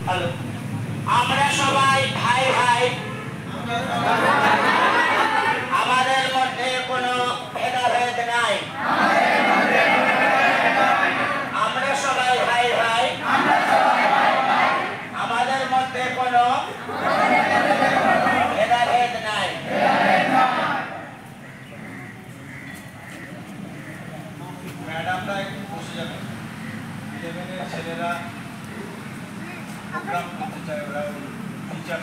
Hello, আমরা সবাই ভাই ভাই, আমাদের মধ্যে কোনো ভেদাভেদ নাই। আমরা সবাই ভাই ভাই, আমাদের মধ্যে কোনো ভেদাভেদ নাই। ম্যাডামরা একটু বসে যাবেন। 11 এর ছেলেরা প্রোগ্রাম করতে চায়, ওরা টিচার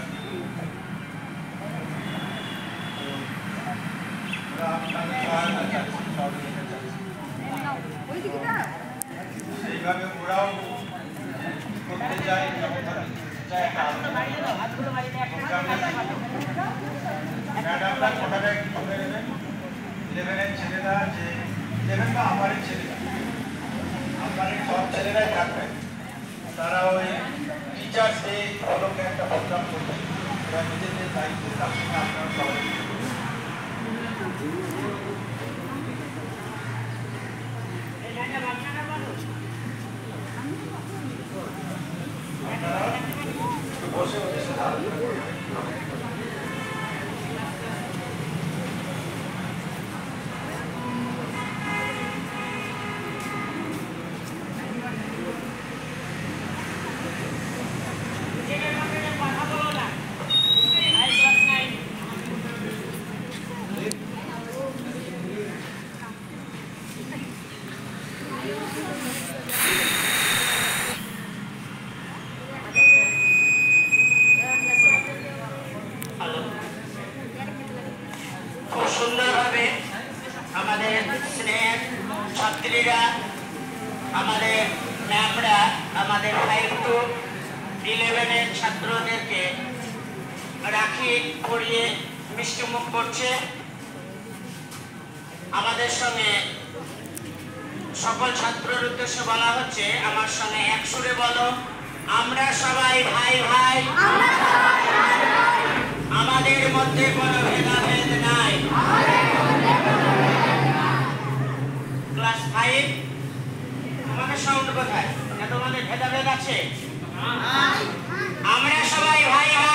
ওরা আপনাদের সহায়তা চাচ্ছে, সহযোগিতা চাচ্ছে। সেইভাবে ওরাও করতে চায়, ম্যাডামরা কথাটা একটু বলে নেবেন। 11 এর ছেলেরা যে 11 বা আমাদের ছেলেরা, আমাদের সব ছেলেরাই থাকবেন, তারা ওই টিচার্স ডে উপলক্ষে একটা প্রোগ্রাম করবে। ওরা নিজেদের দায়িত্ব, তার সঙ্গে আপনারা সবাই বসে বসে খুব সুন্দরভাবে আমাদের স্নেহের ছাত্রীরা, আমাদের ম্যামরা, আমাদের 5 to 11 ছাত্রদেরকে রাখি পরিয়ে মিষ্টিমুখ করছে। আমাদের সঙ্গে সকল ছাত্রের উদ্দেশ্যে বলা হচ্ছে, আমার সঙ্গে এক সুরে বলো, আমরা সবাই ভাই ভাই, আমাদের মধ্যে কোনো ভেদাভেদ নাই। ক্লাস 5, আমাদের সাউন্ড কোথায়? তোমাদের ভেদাভেদ আছে? আমরা সবাই ভাই ভাই।